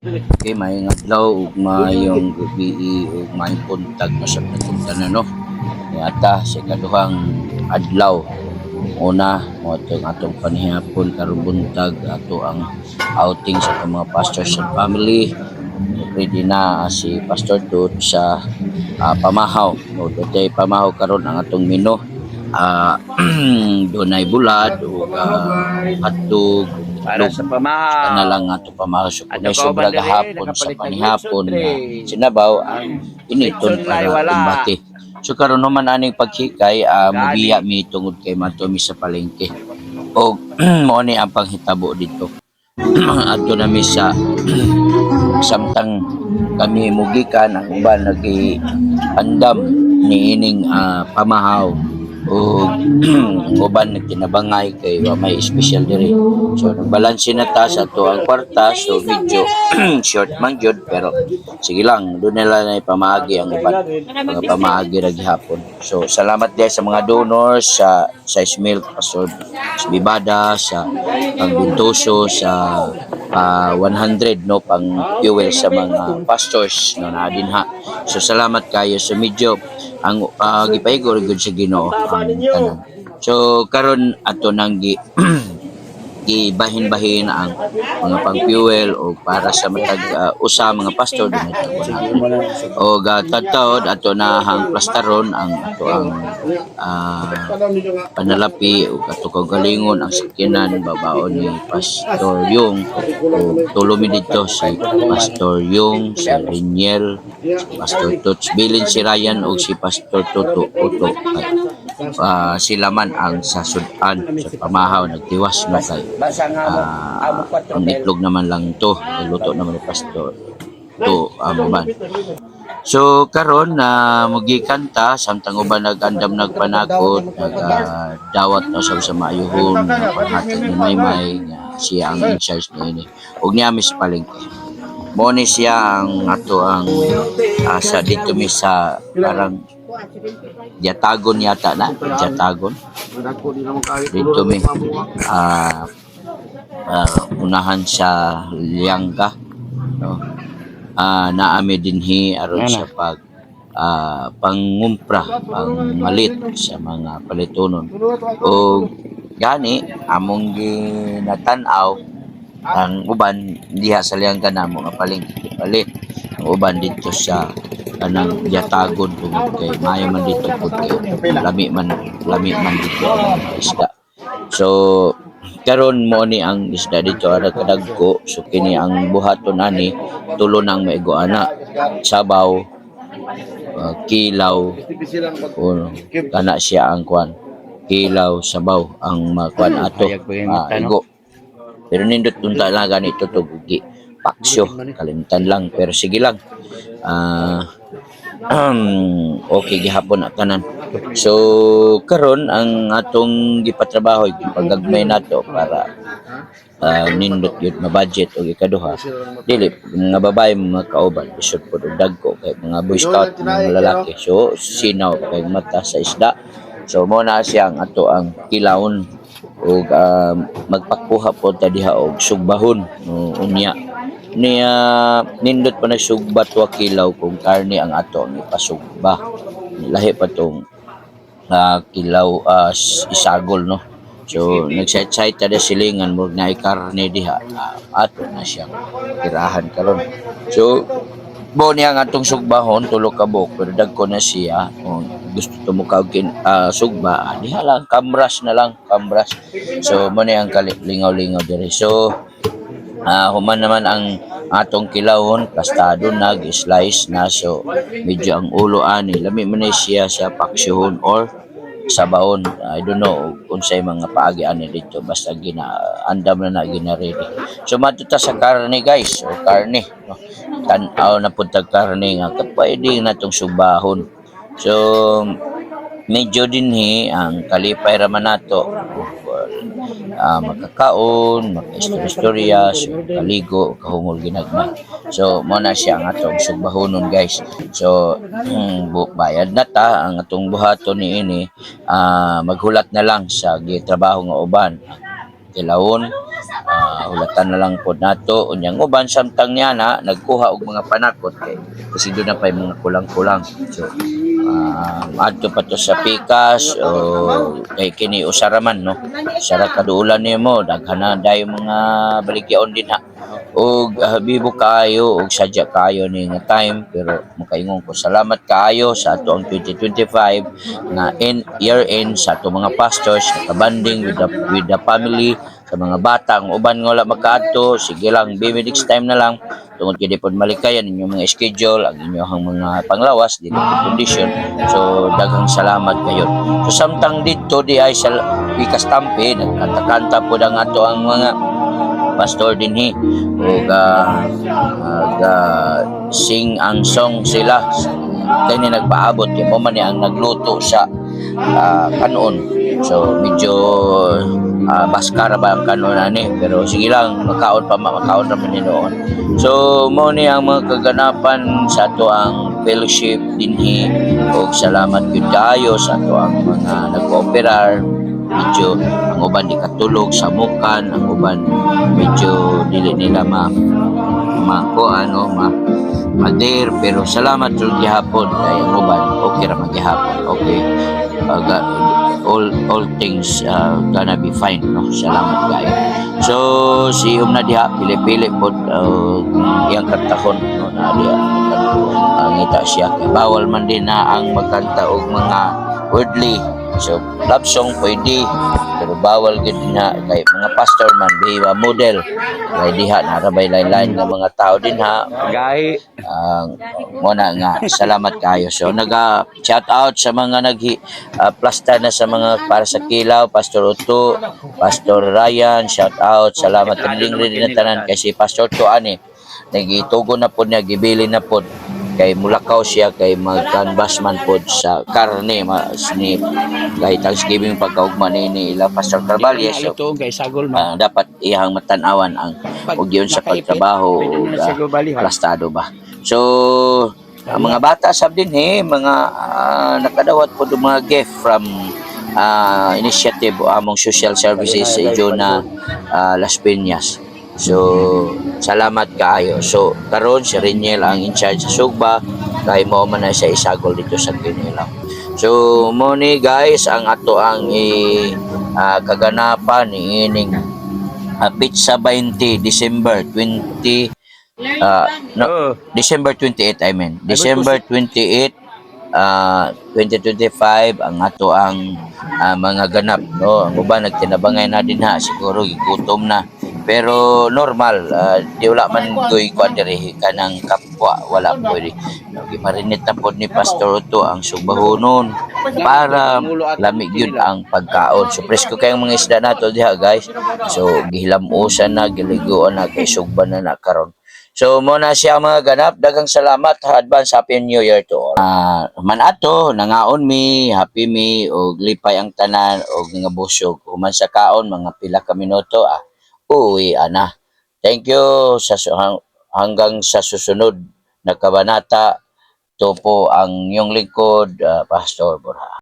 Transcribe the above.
Okay, maayong adlaw ug maayong gabi ug maayong buntag na sa atong tanan no. Yata sa ikaduhang adlaw una mo atong panihapon karon buntag ato ang outing sa atong mga pastors and family. Ready na si Pastor Dut sa pamahaw. No, dutay pamahaw karon ang atong menu. Dunay bulad ug hotdog Para sa pamahaw. na lang ato pamasok At na ikaw sobra ba, gahapon dili, sa nakapalit ng panihapon Lutson, na sinabaw ang initon Lutson para lay wala. kumbati. So karon naman aning paghikay Gani. mubiya mi tungod kay matomi sa palengke. O mo ni ang panghitabo dito. Adto na mi sa samtang kami mugikan ang uban nag-andam ni ining pamahaw o uban nagtinabangay kay wa may special diri. So nagbalanse na ta sa to ang kwarta, so medyo short man jud pero sige lang doon nila na ipamaagi ang uban mga pamaagi ra gihapon. So salamat din sa mga donors sa Ismail Pastor sa Bibada sa Pangbintoso sa 100 no pang fuel sa mga pastors no na dinha. So salamat kayo so medyo ang gipaigo gud sa Ginoo ang tanan. So karon ato nang gibahin-bahin ang mga pang-fuel o para sa matag usa mga pastor din ito o gatataod ato na hang plastaron ang ato ang panalapi o ato kagalingon ang sakyanan babaon ni Pastor Yung o tulomi dito si Pastor Yung, si Riniel, si Pastor Tots Bilin, si Ryan o si Pastor Toto Oto sila man ang sasudan sa pamahaw nagtiwas no kay ang itlog naman lang to niluto naman ni Pastor to man. So karon na mugikan ta samtang uban nagandam nagpanakot dawat na sa maayuhon na panghatag ni Maymay nga siya ang in charge niini ug niya mis palengke mo ni siya ang ato ang sa dito mi sa parang Jatagon yata na Jatagon dito mi unahan sa Liangga no naami dinhi aron sa pag pangumpra pangmalit sa mga palitonon o gani among ginatan-aw ang uban diha sa Liangga namo nga palengke palit ang uban dito sa kanang Jatagon tungod kay maayo man dito pud kay lami man dito ang isda. So karon mo ni ang isda dito ara kadagko so kini ang buhaton ani tulo nang maigo ana sabaw kilaw o kana siya ang kwan kilaw sabaw ang makuan ato igo pero nindot unta lang ganito to gugi paksyo kalimtan lang pero sige lang okay gihapon na tanan. So karon ang atong gipatrabaho gipagagmay nato para nindot yun na budget o ikaduha dili mga babae mga kauban isod po dagko kay mga boy scout mga lalaki so sinaw kay mata sa isda so mo na siya ang ato ang kilawon o magpakuha po ta diha og sugbahon unya niya nindot pa nagsugba wa kilaw kung karne ang ato ang ipasugba lahi pa tong kilaw isagol no so nagsayt ta silingan mo na karne diha ato na siyang tirahan karon so bo niya nga atong sugbahon tulo ka buok pero dagko na siya kung gusto to mo kaugin sugba diha lang kamras so mo ni ang lingaw-lingaw diri so human naman ang atong kilawon kastado nag-slice na so medyo ang ulo ani lami man siya sa paksyohon or sabaon I don't know unsay mga paagi ani dito basta andam na gina-ready so matuta sa karne guys o karne no tan-aw na pud tag karne nga pwede natong subahon so medyo dinhi ang kalipay raman nato makakaon, makaistorya, kaligo, kahungol ginagmay. So mo na siya ang atong sugbahonon guys. So bayad na ta ang atong buhaton niini maghulat na lang sa gitrabaho nga uban. kilawon. Hulatan na lang po nato unyang uban samtang niya na nagkuha og mga panakot kasi doon na pa yung mga kulang-kulang. So adto pa to sa pikas o kay kini usaraman no. Sara kaduulan nimo daghan na dayo mga baligyaon din ha. Og habibo kaayo og sadya kaayo ni nga time pero makaingon ko salamat kaayo sa ato ang 2025 na year end sa ato mga pastors nakabanding with the family sa mga bata ang uban nga wala makaadto sige lang baby next time na lang tungod kay di pod malikayan inyong mga schedule ang inyong mga panglawas dili po condition so daghang salamat kayo so samtang dito di ay sa Pikas Tampi nagkanta-kanta pod ang ato ang mga pastor dinhi ug sing ang song sila kani nagpaabot kay mo man ni ang nagluto sa kanon so medyo baskara ba ang kanon ani pero sige lang makaon ra man ni noon so mo ni ang mga kaganapan sa ato ang fellowship dinhi ug salamat gyud kaayo sa ato ang mga nag-ooperar medyo ang uban di katulog sa mukan ang uban medyo dili nila mader pero salamat jud gihapon kay ang uban okay ra magyapon okay all things gonna be fine no salamat kayo so si na diha pili-pili pod iyang kantahon no na diha ngita siya kay bawal man din na ang magkanta og mga worldly so love song pwede pero bawal gid na kay mga pastor man biwa model kay diha narabay lain-lain nga mga tao din ha Gahi. mo na nga salamat kayo so naga shout out sa mga plasta na sa mga para sa Kilaw Pastor Otto Pastor Ryan shout out salamat rin na tanan kay si Pastor Otto ani nagitugo na pod niya gibili na pod kay mulakaw siya kay mag-canvas man pod sa karne ni kay Thanksgiving pagkaugma ni ila Pastor Carvalho so Ito kay sagol man. dapat iyang matanawan ang ug yun sa pagtrabaho ug plastado ba so ang mga bata sab din mga nakadawat po mga gift from initiative among social services sa Ijona Las Piñas so salamat kaayo so karon si Reniel ang in charge sa Sugba kay mo man na siya isagol dito sa Kinilaw so mo ni guys ang ato ang kaganapan ni ining Pizza 20 December 20 December 28 I mean December 28 2025 ang ato ang mga ganap no ang uban nagtinabangay na din ha siguro gigutom na pero normal di wala man goy kwadri kanang kapwa wala pwede gimarinit na pod ni Pastor Otto ang sugbahonon para lamig yun ang pagkaon so presko kayong mga isda nato diha guys so gihilamusan na giligoan na kay sugban na karon so mo na siya mga ganap daghang salamat advance happy new year to all man ato nangaon mi happy mi og lipay ang tanan og nga busog human sa kaon mga pila ka minuto uwi ana thank you hanggang sa susunod na kabanata to po ang inyong lingkod Pastor Borja.